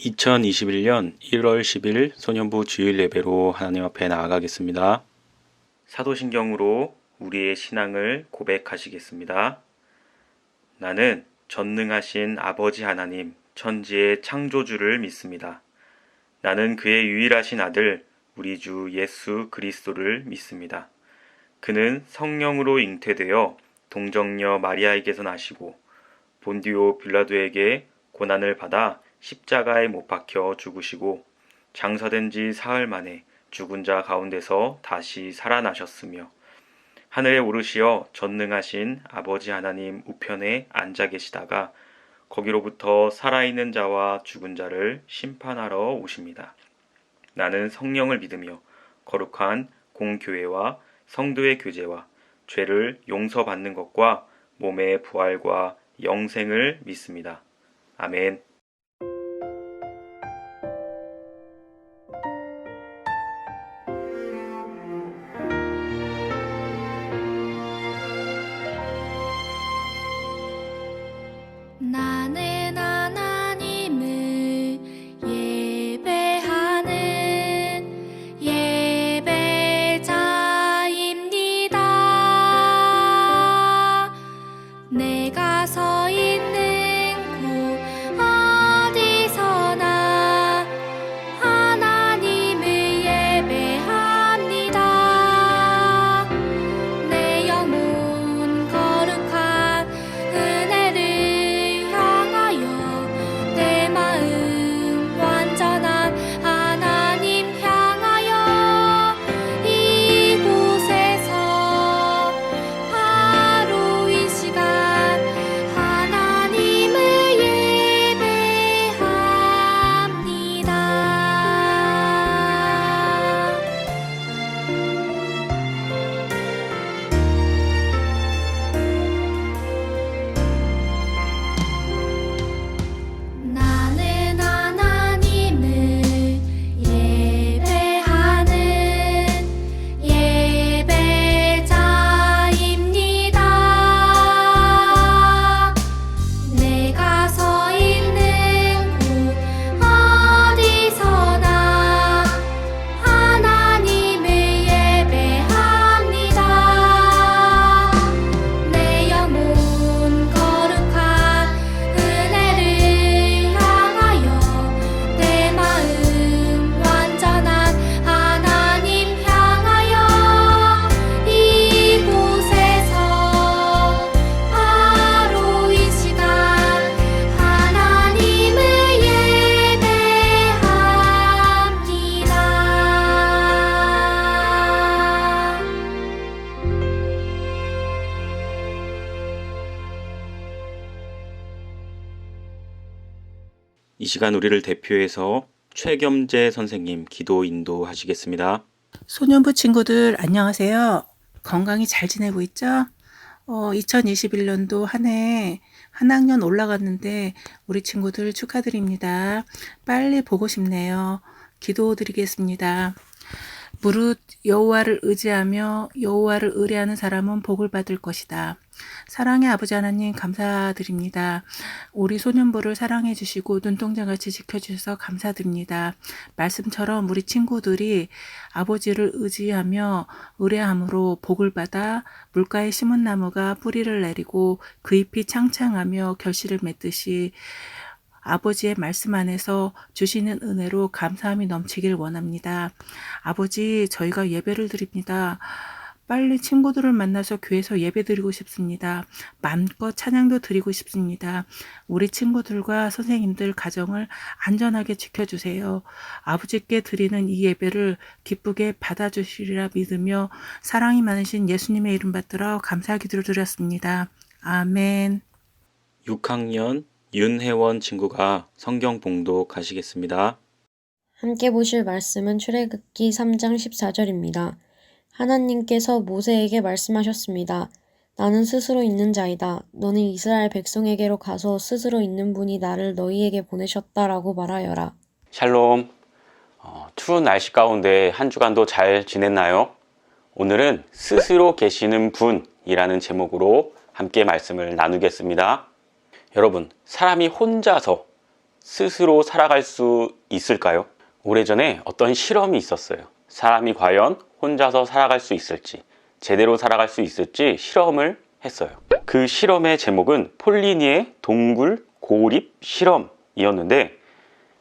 2021년 1월 10일 소년부 주일 예배로 하나님 앞에 나아가겠습니다. 사도신경으로 우리의 신앙을 고백하시겠습니다. 나는 전능하신 아버지 하나님, 천지의 창조주를 믿습니다. 나는 그의 유일하신 아들, 우리 주 예수 그리스도를 믿습니다. 그는 성령으로 잉태되어 동정녀 마리아에게서 나시고 본디오 빌라도에게 고난을 받아 십자가에 못 박혀 죽으시고 장사된 지 사흘 만에 죽은 자 가운데서 다시 살아나셨으며 하늘에 오르시어 전능하신 아버지 하나님 우편에 앉아 계시다가 거기로부터 살아있는 자와 죽은 자를 심판하러 오십니다. 나는 성령을 믿으며 거룩한 공교회와 성도의 교제와 죄를 용서받는 것과 몸의 부활과 영생을 믿습니다. 아멘. 나는 하나님을 예배하는 예배자입니다. 내가 서 있는 곳 어디서나 하나님을 예배합니다. 내 영혼 거룩한 은혜를 내 마음 완전한 하나님 향하여 이곳에서 바로 이 시간 하나님을 예배합니다. 나는 하나님을 예배하는 예배자입니다. 내가 서 있는 곳 어디서나 하나님을 예배합니다. 내 영혼 거룩한 은혜를 향하여 내 마음 완전한 하나님 향하여 이곳에서 바로 이 시간 하나님을 예배합니다. 이 시간 우리를 대표해서 최겸재 선생님 기도 인도하시겠습니다. 소년부 친구들 안녕하세요. 건강히 잘 지내고 있죠? 2021년도 한 해 한 학년 올라갔는데 우리 친구들 축하드립니다. 빨리 보고 싶네요. 기도드리겠습니다. 무릇 여호와를 의지하며 여호와를 의뢰하는 사람은 복을 받을 것이다. 사랑의 아버지 하나님 감사드립니다. 우리 소년부를 사랑해 주시고 눈동자같이 지켜주셔서 감사드립니다. 말씀처럼 우리 친구들이 아버지를 의지하며 의뢰함으로 복을 받아 물가에 심은 나무가 뿌리를 내리고 그 잎이 창창하며 결실을 맺듯이 아버지의 말씀 안에서 주시는 은혜로 감사함이 넘치길 원합니다. 아버지, 저희가 예배를 드립니다. 빨리 친구들을 만나서 교회에서 예배 드리고 싶습니다. 마음껏 찬양도 드리고 싶습니다. 우리 친구들과 선생님들 가정을 안전하게 지켜주세요. 아버지께 드리는 이 예배를 기쁘게 받아주시리라 믿으며 사랑이 많으신 예수님의 이름 받들어 감사 기도를 드렸습니다. 아멘. 6학년 윤혜원 친구가 성경 봉독하시겠습니다. 함께 보실 말씀은 출애굽기 3장 14절입니다. 하나님께서 모세에게 말씀하셨습니다. 나는 스스로 있는 자이다. 너는 이스라엘 백성에게로 가서 스스로 있는 분이 나를 너희에게 보내셨다라고 말하여라. 샬롬. 추운 날씨 가운데 한 주간도 잘 지냈나요? 오늘은 스스로 계시는 분이라는 제목으로 함께 말씀을 나누겠습니다. 여러분, 사람이 혼자서 스스로 살아갈 수 있을까요? 오래전에 어떤 실험이 있었어요. 사람이 과연 혼자서 살아갈 수 있을지, 제대로 살아갈 수 있을지 실험을 했어요. 그 실험의 제목은 폴리니의 동굴 고립 실험이었는데,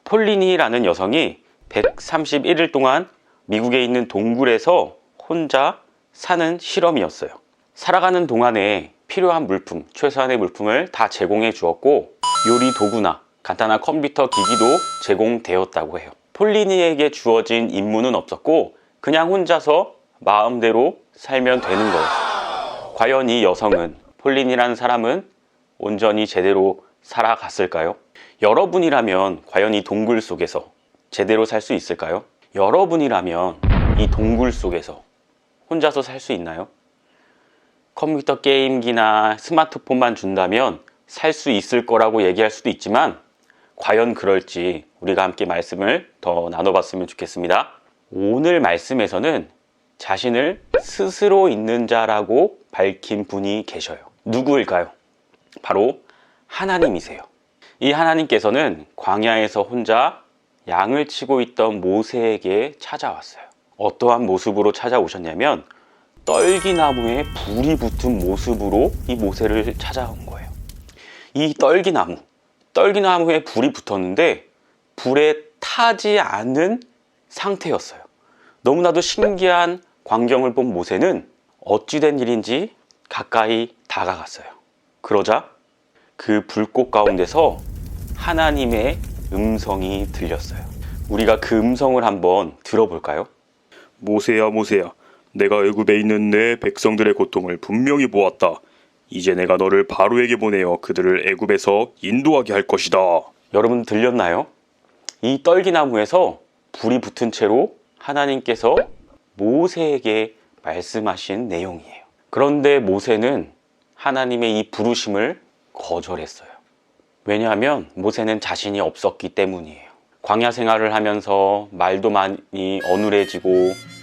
폴리니라는 여성이 131일 동안 미국에 있는 동굴에서 혼자 사는 실험이었어요. 살아가는 동안에 필요한 물품, 최소한의 물품을 다 제공해 주었고, 요리 도구나 간단한 컴퓨터 기기도 제공되었다고 해요. 폴리니에게 주어진 임무는 없었고 그냥 혼자서 마음대로 살면 되는 거예요. 과연 이 여성은, 폴린이라는 사람은 온전히 제대로 살아갔을까요? 여러분이라면 과연 이 동굴 속에서 제대로 살 수 있을까요? 여러분이라면 이 동굴 속에서 혼자서 살 수 있나요? 컴퓨터 게임기나 스마트폰만 준다면 살 수 있을 거라고 얘기할 수도 있지만, 과연 그럴지 우리가 함께 말씀을 더 나눠봤으면 좋겠습니다. 오늘 말씀에서는 자신을 스스로 있는 자라고 밝힌 분이 계셔요. 누구일까요? 바로 하나님이세요. 이 하나님께서는 광야에서 혼자 양을 치고 있던 모세에게 찾아왔어요. 어떠한 모습으로 찾아오셨냐면 떨기나무에 불이 붙은 모습으로 이 모세를 찾아온 거예요. 이 떨기나무에 불이 붙었는데 불에 타지 않은 상태였어요. 너무나도 신기한 광경을 본 모세는 어찌된 일인지 가까이 다가갔어요. 그러자 그 불꽃 가운데서 하나님의 음성이 들렸어요. 우리가 그 음성을 한번 들어볼까요? 모세야, 모세야, 내가 애굽에 있는 내 백성들의 고통을 분명히 보았다. 이제 내가 너를 바로에게 보내어 그들을 애굽에서 인도하게 할 것이다. 여러분 들렸나요? 이 떨기나무에서 불이 붙은 채로 하나님께서 모세에게 말씀하신 내용이에요. 그런데 모세는 하나님의 이 부르심을 거절했어요. 왜냐하면 모세는 자신이 없었기 때문이에요. 광야 생활을 하면서 말도 많이 어눌해지고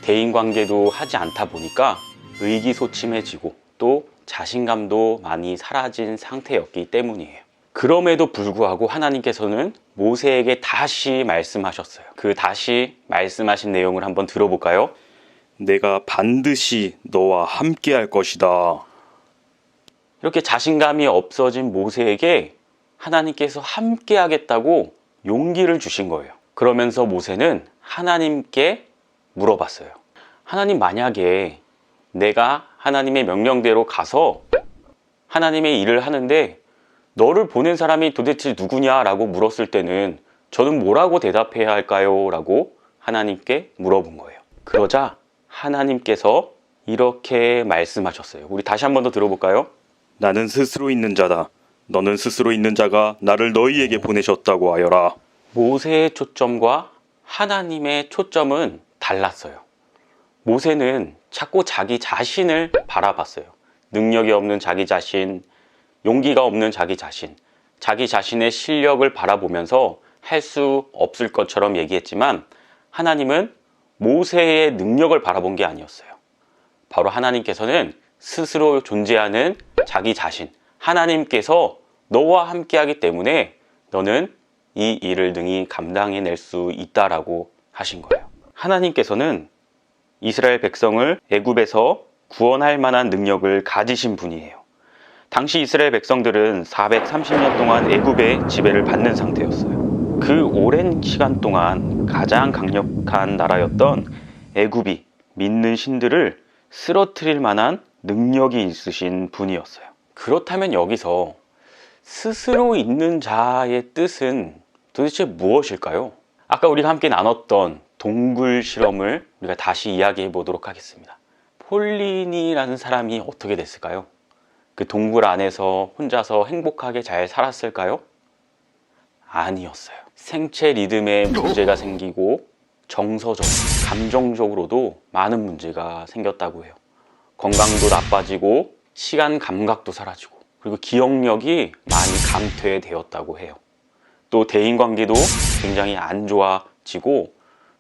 대인관계도 하지 않다 보니까 의기소침해지고 또 자신감도 많이 사라진 상태였기 때문이에요. 그럼에도 불구하고 하나님께서는 모세에게 다시 말씀하셨어요. 그 다시 말씀하신 내용을 한번 들어볼까요? 내가 반드시 너와 함께 할 것이다. 이렇게 자신감이 없어진 모세에게 하나님께서 함께 하겠다고 용기를 주신 거예요. 그러면서 모세는 하나님께 물어봤어요. 하나님, 만약에 내가 하나님의 명령대로 가서 하나님의 일을 하는데 너를 보낸 사람이 도대체 누구냐라고 물었을 때는 저는 뭐라고 대답해야 할까요? 라고 하나님께 물어본 거예요. 그러자 하나님께서 이렇게 말씀하셨어요. 우리 다시 한 번 더 들어볼까요? 나는 스스로 있는 자다. 너는 스스로 있는 자가 나를 너희에게 보내셨다고 하여라. 모세의 초점과 하나님의 초점은 달랐어요. 모세는 자꾸 자기 자신을 바라봤어요. 능력이 없는 자기 자신, 용기가 없는 자기 자신, 자기 자신의 실력을 바라보면서 할 수 없을 것처럼 얘기했지만, 하나님은 모세의 능력을 바라본 게 아니었어요. 바로 하나님께서는 스스로 존재하는 자기 자신, 하나님께서 너와 함께 하기 때문에 너는 이 일을 능히 감당해낼 수 있다라고 하신 거예요. 하나님께서는 이스라엘 백성을 애굽에서 구원할 만한 능력을 가지신 분이에요. 당시 이스라엘 백성들은 430년 동안 애굽의 지배를 받는 상태였어요. 그 오랜 시간 동안 가장 강력한 나라였던 애굽이 믿는 신들을 쓰러뜨릴 만한 능력이 있으신 분이었어요. 그렇다면 여기서 스스로 있는 자의 뜻은 도대체 무엇일까요? 아까 우리가 함께 나눴던 동굴 실험을 우리가 다시 이야기해 보도록 하겠습니다. 폴린이라는 사람이 어떻게 됐을까요? 그 동굴 안에서 혼자서 행복하게 잘 살았을까요? 아니었어요. 생체 리듬에 문제가 생기고 정서적, 감정적으로도 많은 문제가 생겼다고 해요. 건강도 나빠지고 시간 감각도 사라지고 그리고 기억력이 많이 감퇴되었다고 해요. 또 대인관계도 굉장히 안 좋아지고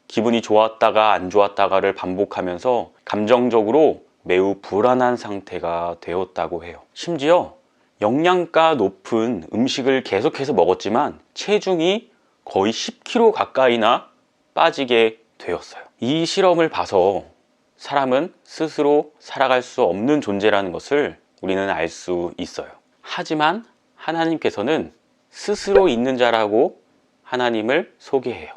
기분이 좋았다가 안 좋았다가를 반복하면서 감정적으로 매우 불안한 상태가 되었다고 해요. 심지어 영양가 높은 음식을 계속해서 먹었지만 체중이 거의 10kg 가까이나 빠지게 되었어요. 이 실험을 봐서 사람은 스스로 살아갈 수 없는 존재라는 것을 우리는 알 수 있어요. 하지만 하나님께서는 스스로 있는 자라고 하나님을 소개해요.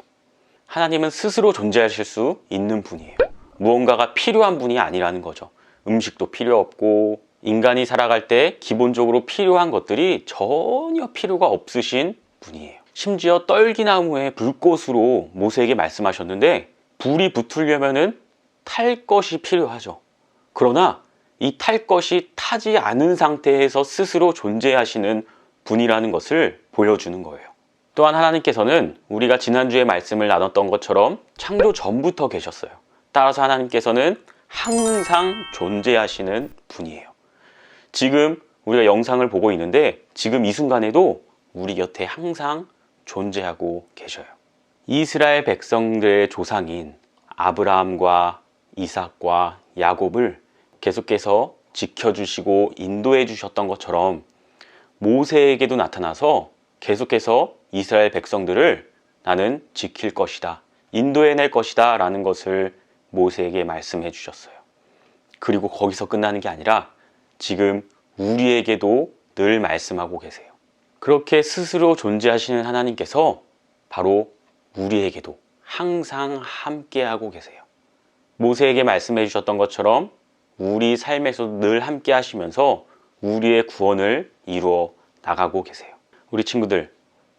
하나님은 스스로 존재하실 수 있는 분이에요. 무언가가 필요한 분이 아니라는 거죠. 음식도 필요 없고 인간이 살아갈 때 기본적으로 필요한 것들이 전혀 필요가 없으신 분이에요. 심지어 떨기나무에 불꽃으로 모세에게 말씀하셨는데 불이 붙으려면은 탈 것이 필요하죠. 그러나 이 탈 것이 타지 않은 상태에서 스스로 존재하시는 분이라는 것을 보여주는 거예요. 또한 하나님께서는 우리가 지난주에 말씀을 나눴던 것처럼 창조 전부터 계셨어요. 따라서 하나님께서는 항상 존재하시는 분이에요. 지금 우리가 영상을 보고 있는데 지금 이 순간에도 우리 곁에 항상 존재하고 계셔요. 이스라엘 백성들의 조상인 아브라함과 이삭과 야곱을 계속해서 지켜주시고 인도해 주셨던 것처럼 모세에게도 나타나서 계속해서 이스라엘 백성들을 나는 지킬 것이다, 인도해낼 것이다 라는 것을 모세에게 말씀해 주셨어요. 그리고 거기서 끝나는 게 아니라 지금 우리에게도 늘 말씀하고 계세요. 그렇게 스스로 존재하시는 하나님께서 바로 우리에게도 항상 함께하고 계세요. 모세에게 말씀해 주셨던 것처럼 우리 삶에서 늘 함께 하시면서 우리의 구원을 이루어 나가고 계세요. 우리 친구들,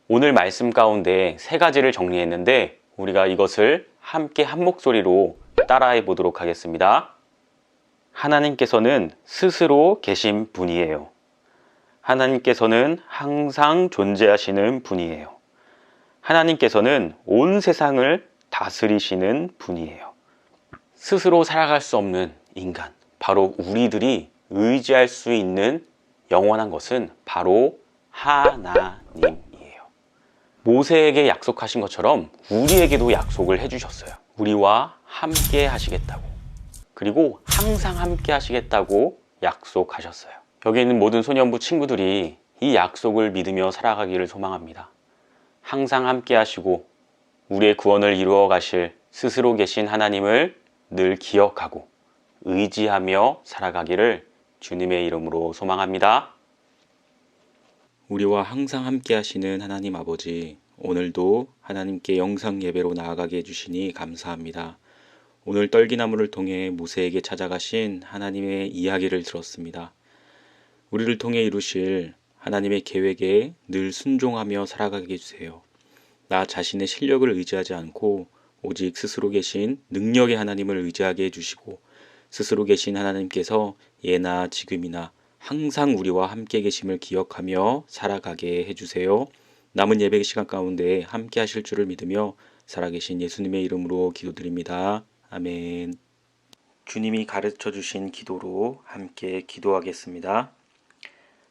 오늘 말씀 가운데 3가지를 정리했는데 우리가 이것을 함께 한 목소리로 따라해 보도록 하겠습니다. 하나님께서는 스스로 계신 분이에요. 하나님께서는 항상 존재하시는 분이에요. 하나님께서는 온 세상을 다스리시는 분이에요. 스스로 살아갈 수 없는 인간, 바로 우리들이 의지할 수 있는 영원한 것은 바로 하나님이에요. 모세에게 약속하신 것처럼 우리에게도 약속을 해주셨어요. 우리와 함께 하시겠다고. 그리고 항상 함께 하시겠다고 약속하셨어요. 여기 있는 모든 소년부 친구들이 이 약속을 믿으며 살아가기를 소망합니다. 항상 함께 하시고 우리의 구원을 이루어 가실 스스로 계신 하나님을 늘 기억하고 의지하며 살아가기를 주님의 이름으로 소망합니다. 우리와 항상 함께 하시는 하나님 아버지, 오늘도 하나님께 영상 예배로 나아가게 해주시니 감사합니다. 오늘 떨기나무를 통해 모세에게 찾아가신 하나님의 이야기를 들었습니다. 우리를 통해 이루실 하나님의 계획에 늘 순종하며 살아가게 해주세요. 나 자신의 실력을 의지하지 않고 오직 스스로 계신 능력의 하나님을 의지하게 해주시고 스스로 계신 하나님께서 예나 지금이나 항상 우리와 함께 계심을 기억하며 살아가게 해주세요. 남은 예배 시간 가운데 함께 하실 줄을 믿으며 살아계신 예수님의 이름으로 기도드립니다. 아멘. 주님이 가르쳐 주신 기도로 함께 기도하겠습니다.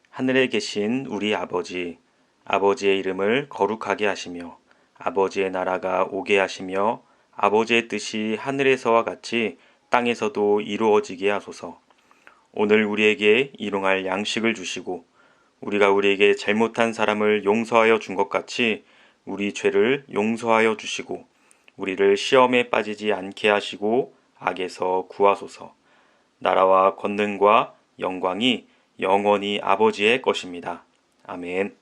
하늘에 계신 우리 아버지, 아버지의 이름을 거룩하게 하시며 아버지의 나라가 오게 하시며 아버지의 뜻이 하늘에서와 같이 땅에서도 이루어지게 하소서. 오늘 우리에게 일용할 양식을 주시고 우리가 우리에게 잘못한 사람을 용서하여 준 것 같이 우리 죄를 용서하여 주시고 우리를 시험에 빠지지 않게 하시고 악에서 구하소서. 나라와 권능과 영광이 영원히 아버지의 것입니다. 아멘.